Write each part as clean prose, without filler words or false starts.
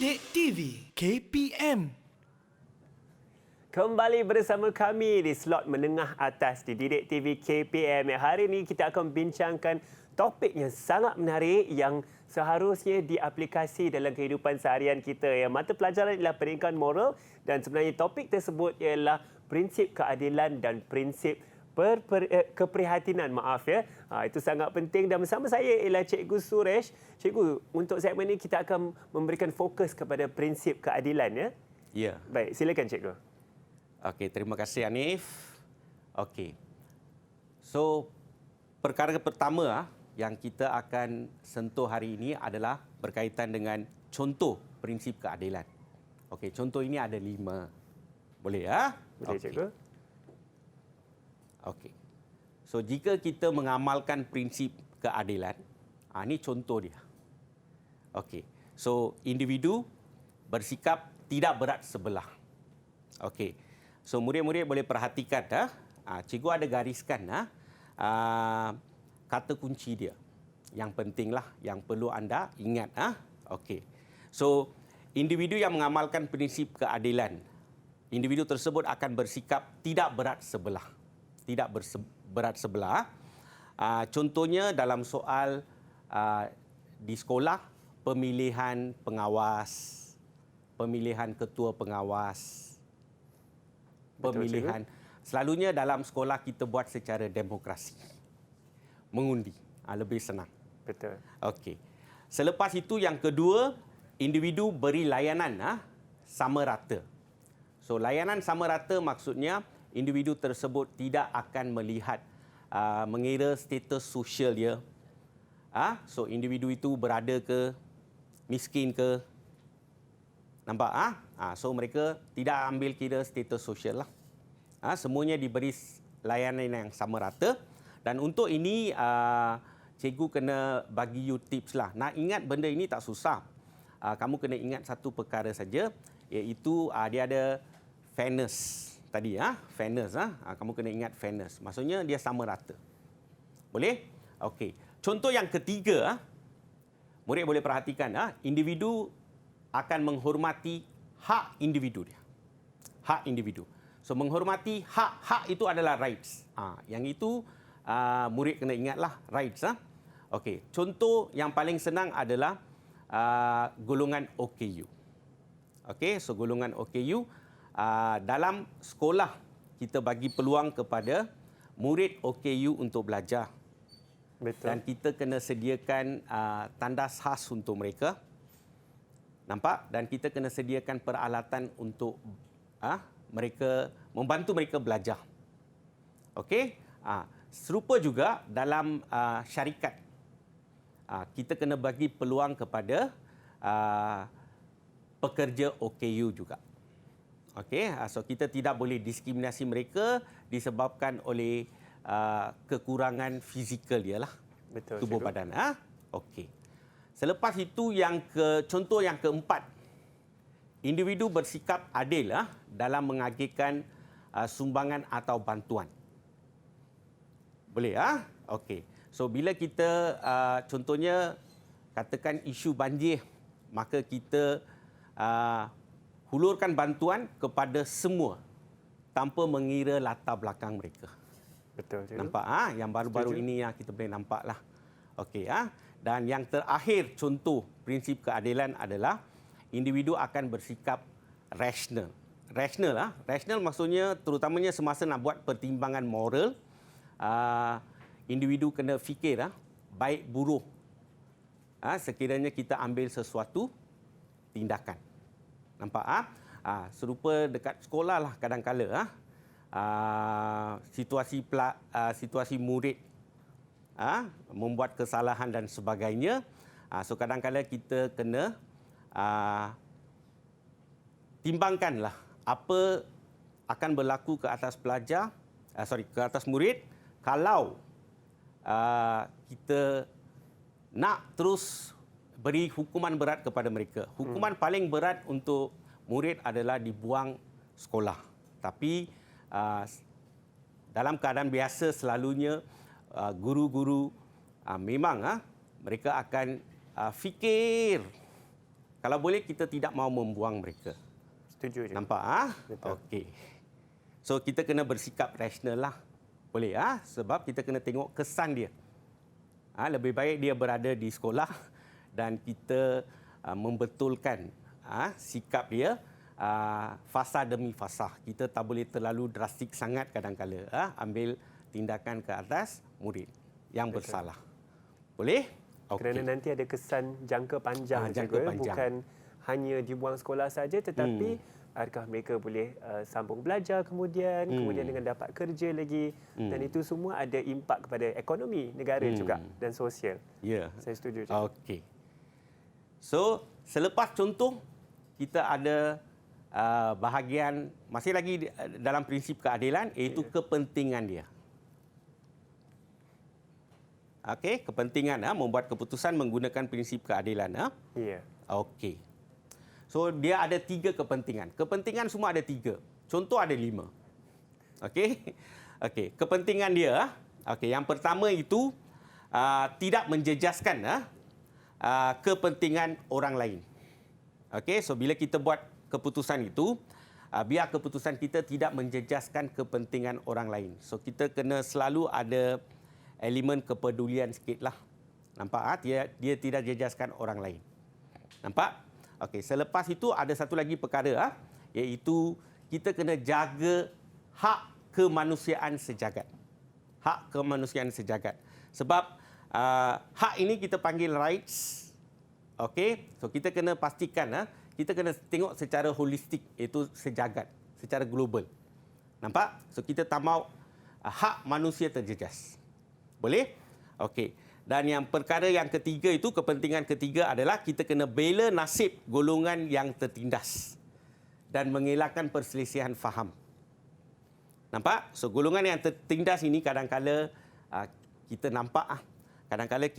Didik TV KPM. Kembali bersama kami di slot menengah atas di Didik TV KPM. Hari ini kita akan bincangkan topik yang sangat menarik yang seharusnya diaplikasi dalam kehidupan seharian kita. Mata pelajaran ialah pendidikan moral dan sebenarnya topik tersebut ialah prinsip keadilan dan prinsip keprihatinan. Itu sangat penting dan bersama saya ialah Cikgu Suresh. Cikgu, untuk segmen ini kita akan memberikan fokus kepada prinsip keadilan, ya. Ya. Baik, silakan Cikgu. Okey, terima kasih Hanif. Okey. So, perkara pertama yang kita akan sentuh hari ini adalah berkaitan dengan contoh prinsip keadilan. Okey, contoh ini ada 5. Boleh ya? Boleh, Cikgu. Okey. So, jika kita mengamalkan prinsip keadilan, ini contoh dia. Okey. So, individu bersikap tidak berat sebelah. Okey. So, murid-murid boleh perhatikan. Cikgu ada gariskan kata kunci dia. Yang pentinglah, yang perlu anda ingat. Okey. So, individu yang mengamalkan prinsip keadilan, individu tersebut akan bersikap tidak berat sebelah. Tidak berat sebelah. Contohnya dalam soal di sekolah, pemilihan pengawas, pemilihan ketua pengawas, pemilihan. Selalunya dalam sekolah kita buat secara demokrasi. Mengundi. Lebih senang. Betul. Okey. Selepas itu yang kedua, individu beri layanan sama rata. So, layanan sama rata maksudnya individu tersebut tidak akan melihat mengira status sosial dia. So, individu itu berada ke, miskin ke. Nampak? So, mereka tidak ambil kira status sosial lah. Semuanya diberi layanan yang sama rata. Dan untuk ini, cikgu kena bagi you tips lah. Nak ingat benda ini tak susah. Kamu kena ingat satu perkara saja, iaitu dia ada fairness. Tadi, fairness. Kamu kena ingat fairness. Maksudnya dia sama rata. Boleh? Okey. Contoh yang ketiga, murid boleh perhatikan, individu akan menghormati hak individu dia. Hak individu. So, menghormati hak itu adalah rights. Yang itu murid kena ingatlah, rights. Okey. Contoh yang paling senang adalah golongan OKU. Okey, so golongan OKU dalam sekolah kita bagi peluang kepada murid OKU untuk belajar. Betul. Dan kita kena sediakan tandas khas untuk mereka. Nampak? Dan kita kena sediakan peralatan untuk mereka, membantu mereka belajar. Okey? Serupa juga dalam syarikat. Kita kena bagi peluang kepada pekerja OKU juga. Okey? So, kita tidak boleh diskriminasi mereka disebabkan oleh kekurangan fizikal dia lah. Betul, tubuh cikgu. badan. Okey. Selepas itu contoh yang keempat, individu bersikap adil dalam mengagihkan sumbangan atau bantuan. Boleh? Okey. So, bila kita contohnya katakan isu banjir, maka kita hulurkan bantuan kepada semua tanpa mengira latar belakang mereka. Betul, cikgu. Nampak? Yang baru-baru ini kita boleh nampaklah. Okey. Dan yang terakhir, contoh prinsip keadilan adalah individu akan bersikap rasional. Rasional maksudnya terutamanya semasa nak buat pertimbangan moral, individu kena fikir baik buruk sekiranya kita ambil sesuatu tindakan. Nampak? Serupa dekat sekolah lah kadang-kala. Situasi murid membuat kesalahan dan sebagainya. So, kadang-kadang kita kena timbangkanlah apa akan berlaku ke atas pelajar, ke atas murid kalau kita nak terus beri hukuman berat kepada mereka. Hukuman paling berat untuk murid adalah dibuang sekolah. Tapi dalam keadaan biasa selalunya guru-guru memang mereka akan fikir Kalau boleh kita tidak mahu membuang mereka. Setuju je. Nampak ah? Betul. Okey. So kita kena bersikap rasional lah. Boleh ah? Sebab kita kena tengok kesan dia. Lebih baik dia berada di sekolah dan kita membetulkan sikap dia fasa demi fasa. Kita tak boleh terlalu drastik sangat kadang-kala ambil tindakan ke atas murid yang bersalah. Boleh? Kerana nanti ada kesan jangka panjang, jangka cikgu, panjang. bukan hanya dibuang sekolah saja, tetapi adakah mereka boleh sambung belajar kemudian dengan dapat kerja lagi, dan itu semua ada impak kepada ekonomi negara juga dan sosial. Ya. Saya setuju. Okey. So, selepas contoh, kita ada bahagian masih lagi dalam prinsip keadilan, iaitu kepentingan dia. Okey, kepentingan membuat keputusan menggunakan prinsip keadilan. Ya. Okey. So, dia ada 3 kepentingan. Kepentingan semua ada 3. Contoh ada 5. Okey. Okey, kepentingan dia, okey, yang pertama itu tidak menjejaskan kepentingan orang lain. Okey, so bila kita buat keputusan itu, biar keputusan kita tidak menjejaskan kepentingan orang lain. So kita kena selalu ada elemen kepedulian sikitlah. Nampak dia tidak jejaskan orang lain. Nampak? Okey, selepas itu ada satu lagi perkara iaitu kita kena jaga hak kemanusiaan sejagat. Hak kemanusiaan sejagat. Sebab hak ini kita panggil rights. Okey, so kita kena pastikan kita kena tengok secara holistik, iaitu sejagat, secara global. Nampak? So kita tak mahu hak manusia terjejas. Boleh? Okey. Dan yang perkara yang ketiga itu, kepentingan ketiga adalah kita kena bela nasib golongan yang tertindas dan mengelakkan perselisihan faham. Nampak? So golongan yang tertindas ini kadang-kala kita nampak kadang-kala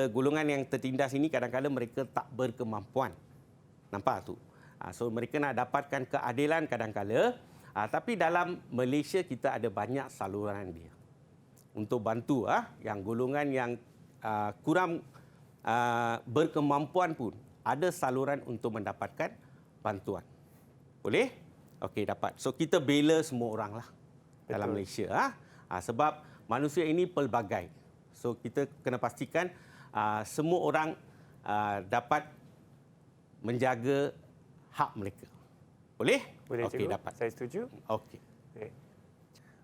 golongan yang tertindas ini kadang-kala mereka tak berkemampuan. Nampak tu? So mereka nak dapatkan keadilan kadang-kala, tapi dalam Malaysia kita ada banyak saluran dia untuk bantu yang golongan yang kurang berkemampuan pun ada saluran untuk mendapatkan bantuan. Boleh? Okey, dapat. So kita bela semua orang lah dalam Malaysia. Sebab manusia ini pelbagai. So kita kena pastikan semua orang dapat menjaga hak mereka. Boleh? Boleh, okey, cikgu. dapat. Saya setuju. Okey. Okay.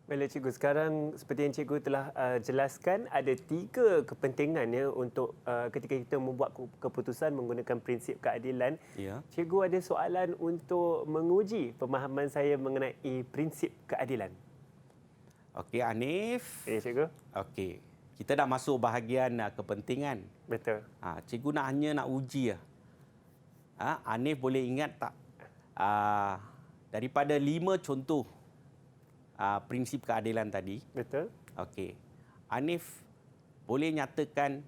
Baiklah cikgu, sekarang seperti yang cikgu telah jelaskan, ada 3 kepentingan untuk ketika kita membuat keputusan menggunakan prinsip keadilan. Ya. Cikgu ada soalan untuk menguji pemahaman saya mengenai prinsip keadilan. Okey, Hanif. Ya, cikgu. Okey. Kita dah masuk bahagian kepentingan. Betul. Cikgu nak uji Hanif boleh ingat tak daripada 5 contoh prinsip keadilan tadi? Betul. Okey. Hanif boleh nyatakan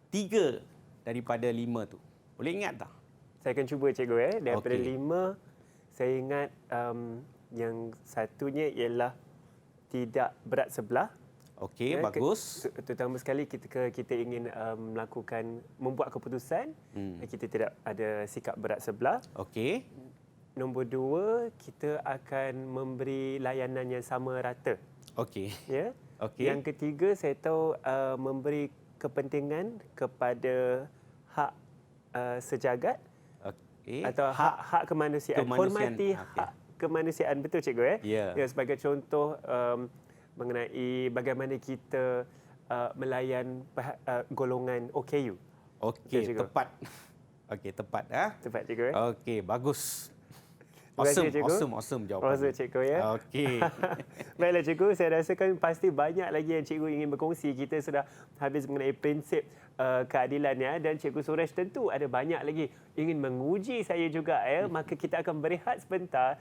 3 daripada 5 tu. Boleh ingat tak? Saya akan cuba, cikgu. Daripada Okey. 5, saya ingat yang satunya ialah tidak berat sebelah. Okey, bagus. Terutama sekali ketika kita ingin membuat keputusan, kita tidak ada sikap berat sebelah. Okey. Nombor 2, kita akan memberi layanan yang sama rata. Okey. Ya. Okey. Yang ketiga, saya tahu memberi kepentingan kepada hak sejagat atau hak kemanusiaan. Hormati hak kemanusiaan. Betul, cikgu? Ya. Ya, sebagai contoh mengenai bagaimana kita melayan golongan OKU. Okey, tepat. Okey, tepat. Tepat, cikgu. Okey, bagus. Terima kasih, cikgu. Awesome jawapan. Awesome, cikgu, ya. Okey. Baiklah, cikgu. Saya rasakan pasti banyak lagi yang cikgu ingin berkongsi. Kita sudah habis mengenai prinsip keadilan, ya. Dan cikgu Suresh tentu ada banyak lagi ingin menguji saya juga, ya. Maka kita akan berehat sebentar.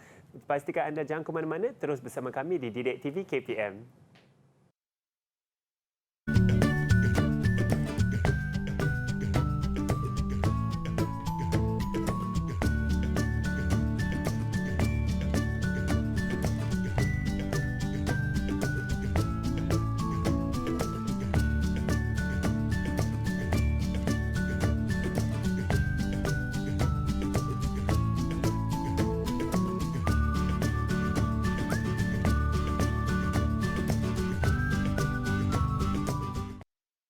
Pastikan anda jangan ke mana-mana. Terus bersama kami di Didik TV KPM.